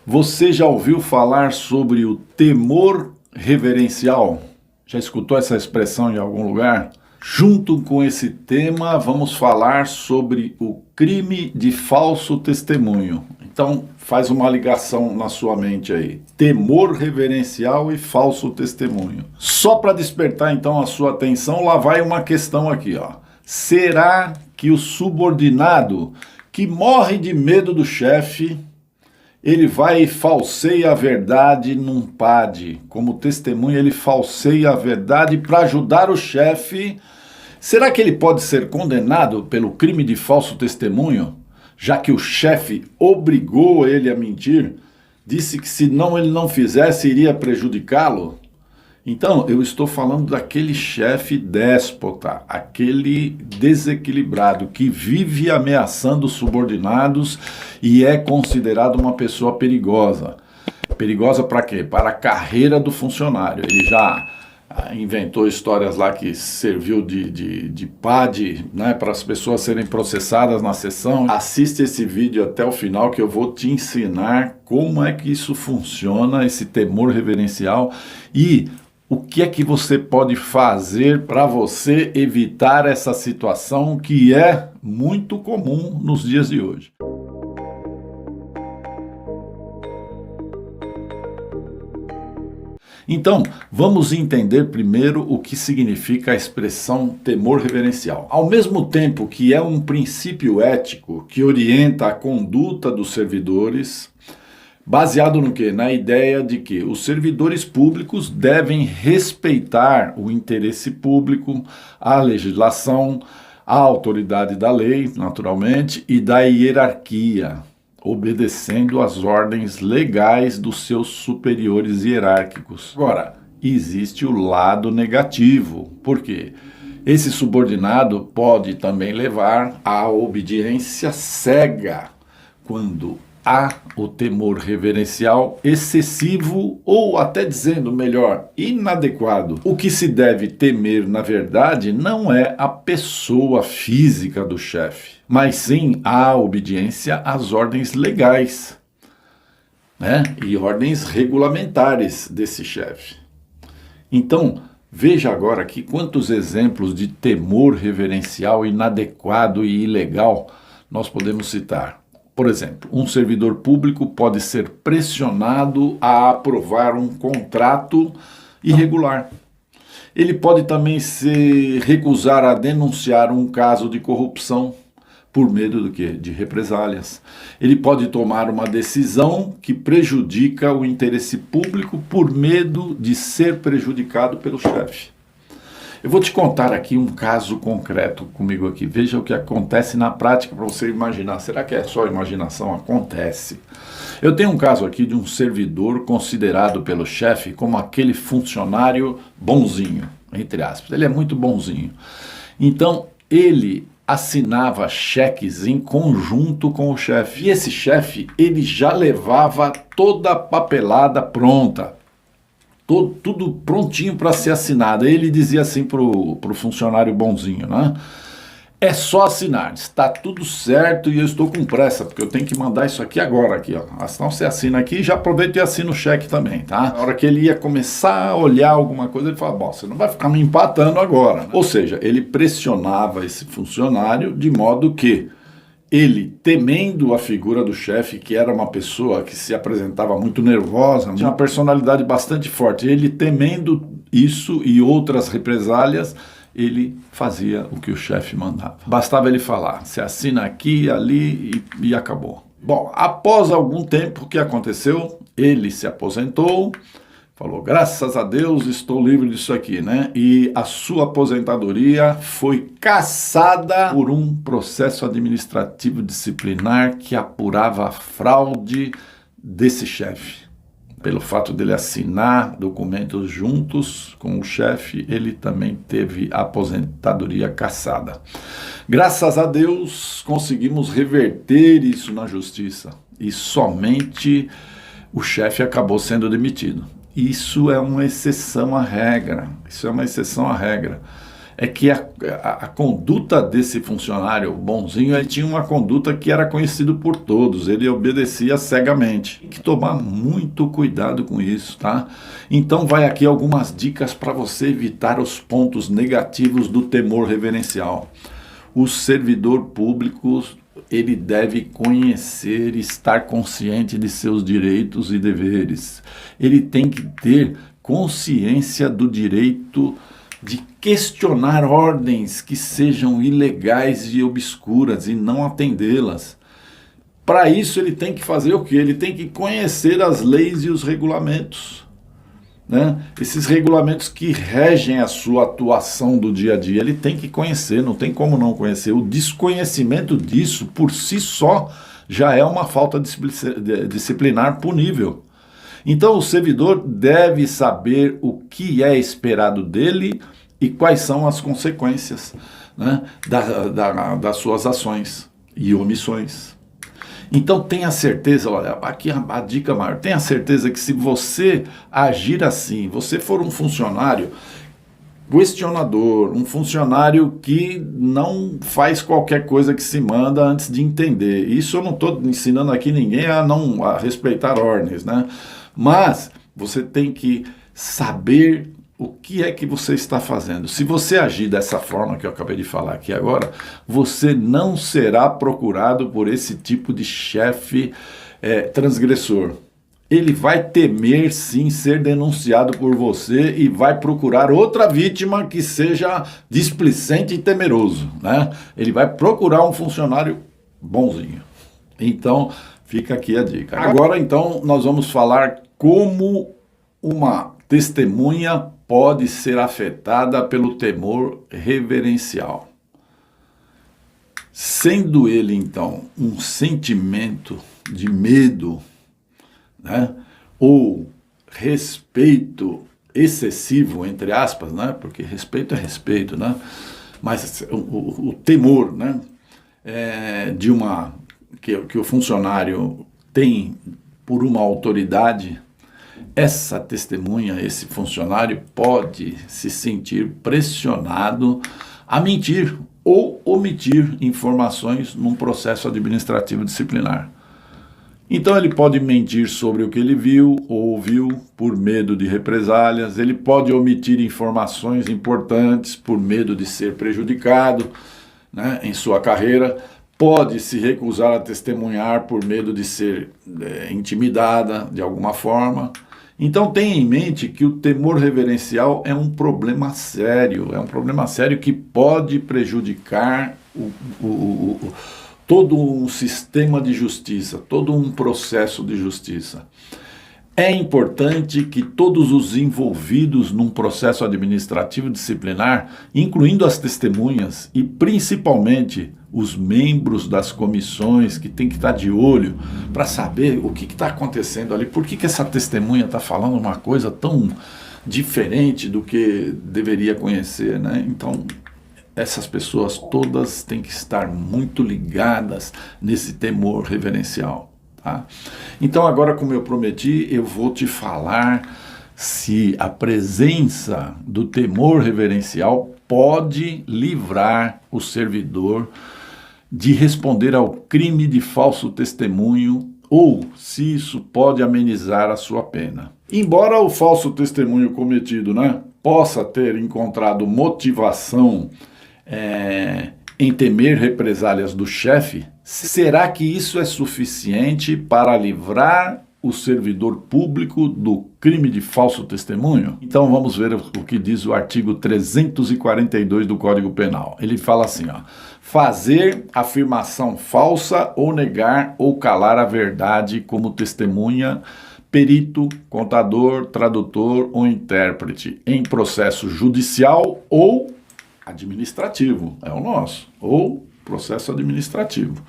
Você já ouviu falar sobre o temor reverencial? Já escutou essa expressão em algum lugar? Junto com esse tema, vamos falar sobre o crime de falso testemunho. Então, faz uma ligação na sua mente aí. Temor reverencial e falso testemunho. Só para despertar então a sua atenção, lá vai uma questão aqui, ó. Será que o subordinado que morre de medo do chefe, ele vai e falseia a verdade num PAD? Como testemunha, ele falseia a verdade para ajudar o chefe. Será que ele pode ser condenado pelo crime de falso testemunho, já que o chefe obrigou ele a mentir? Disse que se não ele não fizesse, iria prejudicá-lo? Então, eu estou falando daquele chefe déspota, aquele desequilibrado que vive ameaçando os subordinados e é considerado uma pessoa perigosa. Perigosa para quê? Para a carreira do funcionário. Ele já inventou histórias lá que serviu de PAD, né, para as pessoas serem processadas na sessão. Assiste esse vídeo até o final que eu vou te ensinar como é que isso funciona, esse temor reverencial, e o que é que você pode fazer para você evitar essa situação que é muito comum nos dias de hoje. Então, vamos entender primeiro o que significa a expressão temor reverencial. Ao mesmo tempo que é um princípio ético que orienta a conduta dos servidores, baseado no quê? Na ideia de que os servidores públicos devem respeitar o interesse público, a legislação, a autoridade da lei, naturalmente, e da hierarquia, obedecendo às ordens legais dos seus superiores hierárquicos. Agora, existe o lado negativo. Por quê? Esse subordinado pode também levar à obediência cega, quando há o temor reverencial excessivo, ou até dizendo melhor, inadequado. O que se deve temer, na verdade, não é a pessoa física do chefe, mas sim a obediência às ordens legais, né? E ordens regulamentares desse chefe. Então, veja agora aqui quantos exemplos de temor reverencial inadequado e ilegal nós podemos citar. Por exemplo, um servidor público pode ser pressionado a aprovar um contrato irregular. Ele pode também se recusar a denunciar um caso de corrupção por medo do quê? De represálias. Ele pode tomar uma decisão que prejudica o interesse público por medo de ser prejudicado pelo chefe. Eu vou te contar aqui um caso concreto comigo aqui. Veja o que acontece na prática para você imaginar. Será que é só imaginação? Acontece. Eu tenho um caso aqui de um servidor considerado pelo chefe como aquele funcionário bonzinho, entre aspas. Ele é muito bonzinho. Então, ele assinava cheques em conjunto com o chefe. E esse chefe, ele já levava toda a papelada pronta. Tudo prontinho para ser assinado. Ele dizia assim pro funcionário bonzinho, né? É só assinar, está tudo certo e eu estou com pressa, porque eu tenho que mandar isso aqui agora, aqui, ó. Então você assina aqui e já aproveita e assina o cheque também, tá? Na hora que ele ia começar a olhar alguma coisa, ele falava, bom, você não vai ficar me empatando agora, né? Ou seja, ele pressionava esse funcionário de modo que ele, temendo a figura do chefe, que era uma pessoa que se apresentava muito nervosa, tinha uma personalidade bastante forte, ele temendo isso e outras represálias, ele fazia o que o chefe mandava. Bastava ele falar, você assina aqui, ali e acabou. Bom, após algum tempo, o que aconteceu? Ele se aposentou, falou, graças a Deus estou livre disso aqui, né? E a sua aposentadoria foi cassada por um processo administrativo disciplinar que apurava a fraude desse chefe. Pelo fato dele assinar documentos juntos com o chefe, ele também teve a aposentadoria cassada. Graças a Deus conseguimos reverter isso na justiça e somente o chefe acabou sendo demitido. Isso é uma exceção à regra. Isso é uma exceção à regra. é que a conduta desse funcionário bonzinho, ele tinha uma conduta que era conhecido por todos, ele obedecia cegamente. Tem que tomar muito cuidado com isso, tá? Então vai aqui algumas dicas para você evitar os pontos negativos do temor reverencial. O servidor público, ele deve conhecer e estar consciente de seus direitos e deveres. Ele tem que ter consciência do direito de questionar ordens que sejam ilegais e obscuras e não atendê-las. Para isso ele tem que fazer o quê? Ele tem que conhecer as leis e os regulamentos, né? Esses regulamentos que regem a sua atuação do dia a dia, ele tem que conhecer, não tem como não conhecer. O desconhecimento disso, por si só, já é uma falta disciplinar punível. Então o servidor deve saber o que é esperado dele e quais são as consequências, né, das suas ações e omissões. Então tenha certeza, olha, aqui a dica maior, tenha certeza que se você agir assim, você for um funcionário questionador, um funcionário que não faz qualquer coisa que se manda antes de entender. Isso eu não estou ensinando aqui ninguém a respeitar ordens, né? Mas você tem que saber o que é que você está fazendo. Se você agir dessa forma que eu acabei de falar aqui agora, você não será procurado por esse tipo de chefe transgressor. Ele vai temer sim ser denunciado por você e vai procurar outra vítima que seja displicente e temeroso, né? Ele vai procurar um funcionário bonzinho. Então, fica aqui a dica. Agora, então, nós vamos falar como uma testemunha pode ser afetada pelo temor reverencial. Sendo ele, então, um sentimento de medo, né, ou respeito excessivo, entre aspas, né, porque respeito é respeito, né, mas o temor, né, que o funcionário tem por uma autoridade, essa testemunha, esse funcionário pode se sentir pressionado a mentir ou omitir informações num processo administrativo disciplinar. Então ele pode mentir sobre o que ele viu ou ouviu por medo de represálias, ele pode omitir informações importantes por medo de ser prejudicado, né, em sua carreira, pode se recusar a testemunhar por medo de ser intimidada de alguma forma. Então tenha em mente que o temor reverencial é um problema sério que pode prejudicar todo um sistema de justiça, todo um processo de justiça. É importante que todos os envolvidos num processo administrativo disciplinar, incluindo as testemunhas e principalmente os membros das comissões que tem que estar de olho para saber o que está acontecendo ali, por que essa testemunha está falando uma coisa tão diferente do que deveria conhecer, né? Então, essas pessoas todas têm que estar muito ligadas nesse temor reverencial. Tá? Então agora, como eu prometi, eu vou te falar se a presença do temor reverencial pode livrar o servidor de responder ao crime de falso testemunho ou se isso pode amenizar a sua pena. Embora o falso testemunho cometido, né, possa ter encontrado motivação em temer represálias do chefe, será que isso é suficiente para livrar o servidor público do crime de falso testemunho? Então vamos ver o que diz o artigo 342 do Código Penal. Ele fala assim, ó: fazer afirmação falsa ou negar ou calar a verdade como testemunha, perito, contador, tradutor ou intérprete em processo judicial ou administrativo, é o nosso, ou processo administrativo,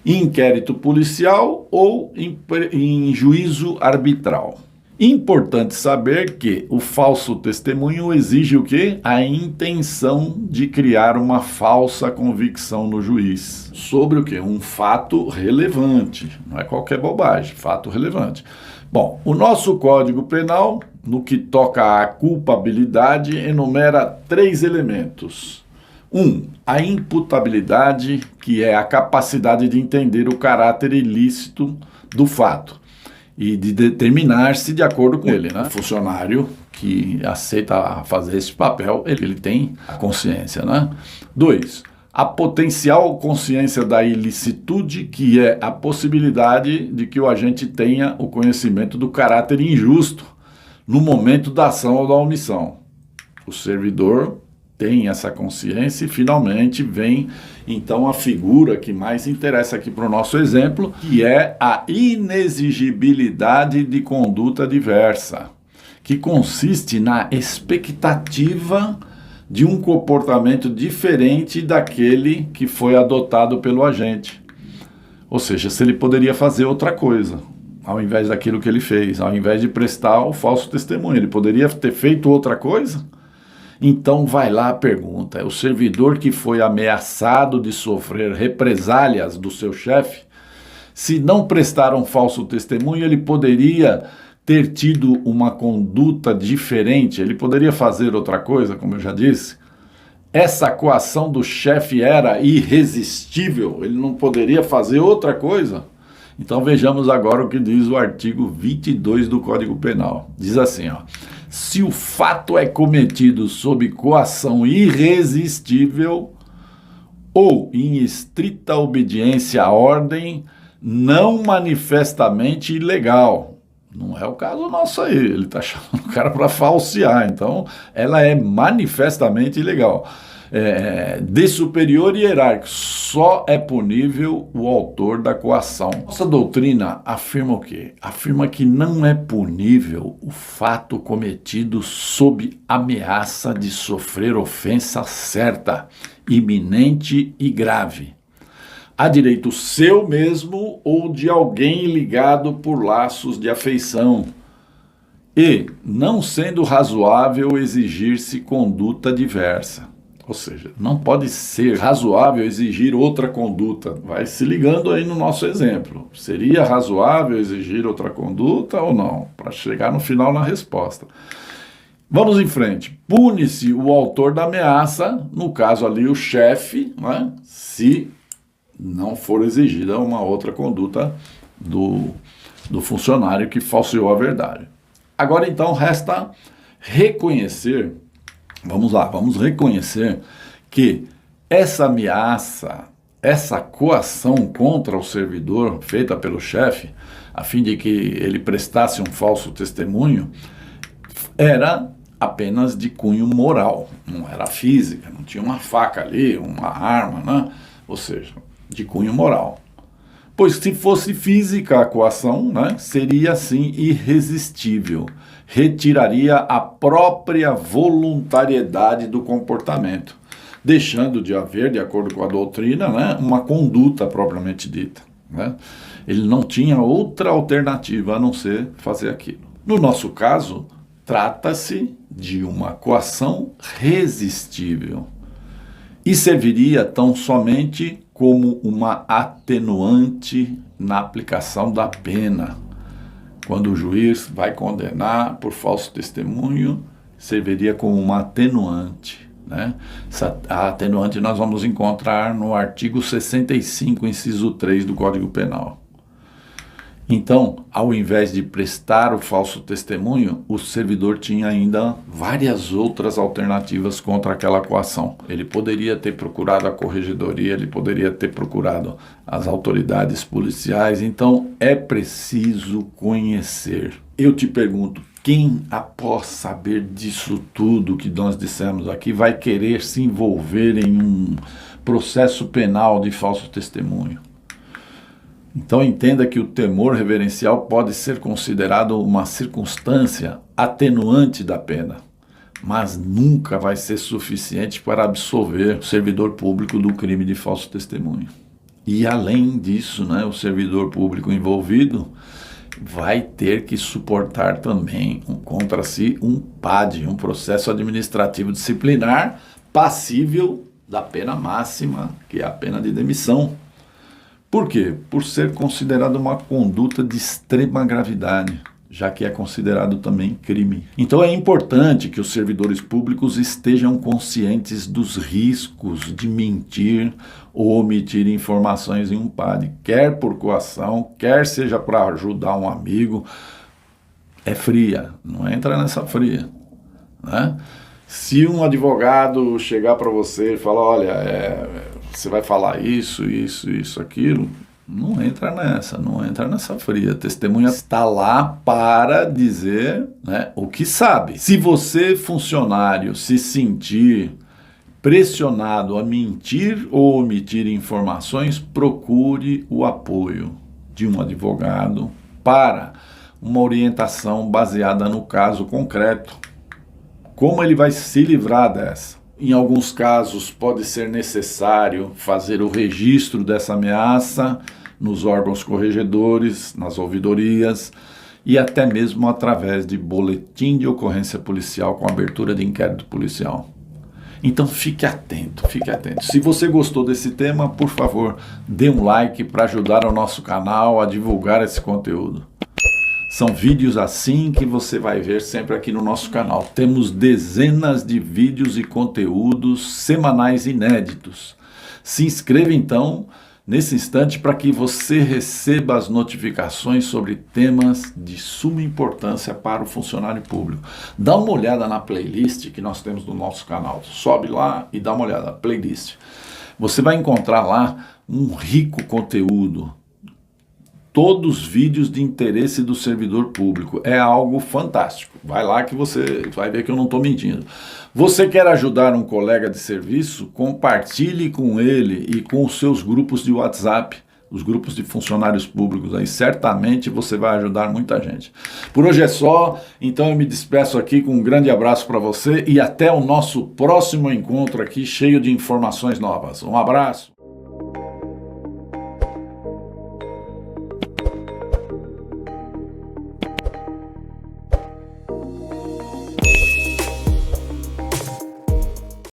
inquérito policial ou em juízo arbitral. Importante saber que o falso testemunho exige o quê? A intenção de criar uma falsa convicção no juiz. Sobre o quê? Um fato relevante. Não é qualquer bobagem, fato relevante. Bom, o nosso Código Penal, no que toca à culpabilidade, enumera 3 elementos. 1. A imputabilidade, que é a capacidade de entender o caráter ilícito do fato e de determinar-se de acordo com ele, né? O funcionário que aceita fazer esse papel, ele tem a consciência, né? 2. A potencial consciência da ilicitude, que é a possibilidade de que o agente tenha o conhecimento do caráter injusto no momento da ação ou da omissão. O servidor tem essa consciência e finalmente vem então a figura que mais interessa aqui para o nosso exemplo, que é a inexigibilidade de conduta diversa, que consiste na expectativa de um comportamento diferente daquele que foi adotado pelo agente. Ou seja, se ele poderia fazer outra coisa, ao invés daquilo que ele fez, ao invés de prestar o falso testemunho, ele poderia ter feito outra coisa? Então vai lá a pergunta, é o servidor que foi ameaçado de sofrer represálias do seu chefe, se não prestar um falso testemunho, ele poderia ter tido uma conduta diferente, ele poderia fazer outra coisa, como eu já disse. Essa coação do chefe era irresistível, ele não poderia fazer outra coisa. Então vejamos agora o que diz o artigo 22 do Código Penal. Diz assim, ó: se o fato é cometido sob coação irresistível ou em estrita obediência à ordem não manifestamente ilegal. Não é o caso nosso aí, ele está chamando o cara para falsear, então ela é manifestamente ilegal. De superior hierárquico, só é punível o autor da coação. Nossa doutrina afirma o quê? Afirma que não é punível o fato cometido sob ameaça de sofrer ofensa certa, iminente e grave, a direito seu mesmo ou de alguém ligado por laços de afeição, e não sendo razoável exigir-se conduta diversa. Ou seja, não pode ser razoável exigir outra conduta. Vai se ligando aí no nosso exemplo. Seria razoável exigir outra conduta ou não? Para chegar no final na resposta. Vamos em frente. Pune-se o autor da ameaça, no caso ali o chefe, né, se não for exigida uma outra conduta do funcionário que falseou a verdade. Agora então resta reconhecer. Vamos lá, vamos reconhecer que essa ameaça, essa coação contra o servidor feita pelo chefe, a fim de que ele prestasse um falso testemunho, era apenas de cunho moral, não era física, não tinha uma faca ali, uma arma, né? Ou seja, de cunho moral. Pois se fosse física a coação, né, seria assim irresistível, retiraria a própria voluntariedade do comportamento, deixando de haver, de acordo com a doutrina, né, uma conduta propriamente dita, né? Ele não tinha outra alternativa a não ser fazer aquilo. No nosso caso, trata-se de uma coação resistível e serviria tão somente como uma atenuante na aplicação da pena. Quando o juiz vai condenar por falso testemunho, serviria como uma atenuante, né? A atenuante nós vamos encontrar no artigo 65, inciso 3 do Código Penal. Então, ao invés de prestar o falso testemunho, o servidor tinha ainda várias outras alternativas contra aquela coação. Ele poderia ter procurado a corregedoria, ele poderia ter procurado as autoridades policiais. Então, é preciso conhecer. Eu te pergunto, quem, após saber disso tudo que nós dissemos aqui, vai querer se envolver em um processo penal de falso testemunho? Então entenda que o temor reverencial pode ser considerado uma circunstância atenuante da pena, mas nunca vai ser suficiente para absolver o servidor público do crime de falso testemunho. E além disso, né, o servidor público envolvido, vai ter que suportar também contra si um PAD, um processo administrativo disciplinar passível da pena máxima, que é a pena de demissão. Por quê? Por ser considerado uma conduta de extrema gravidade, já que é considerado também crime. Então é importante que os servidores públicos estejam conscientes dos riscos de mentir ou omitir informações em um PAD, quer por coação, quer seja para ajudar um amigo. É fria, não entra nessa fria, né? Se um advogado chegar para você e falar, olha, você vai falar isso, aquilo, não entra nessa fria. A testemunha está lá para dizer, né, o que sabe. Se você, funcionário, se sentir pressionado a mentir ou omitir informações, procure o apoio de um advogado para uma orientação baseada no caso concreto. Como ele vai se livrar dessa? Em alguns casos pode ser necessário fazer o registro dessa ameaça nos órgãos corregedores, nas ouvidorias e até mesmo através de boletim de ocorrência policial com abertura de inquérito policial. Então fique atento, fique atento. Se você gostou desse tema, por favor, dê um like para ajudar o nosso canal a divulgar esse conteúdo. São vídeos assim que você vai ver sempre aqui no nosso canal. Temos dezenas de vídeos e conteúdos semanais inéditos. Se inscreva então nesse instante para que você receba as notificações sobre temas de suma importância para o funcionário público. Dá uma olhada na playlist que nós temos no nosso canal. Sobe lá e dá uma olhada na playlist. Você vai encontrar lá um rico conteúdo. Todos os vídeos de interesse do servidor público. É algo fantástico. Vai lá que você vai ver que eu não estou mentindo. Você quer ajudar um colega de serviço? Compartilhe com ele e com os seus grupos de WhatsApp, os grupos de funcionários públicos. Aí certamente você vai ajudar muita gente. Por hoje é só, então eu me despeço aqui com um grande abraço para você e até o nosso próximo encontro aqui cheio de informações novas. Um abraço.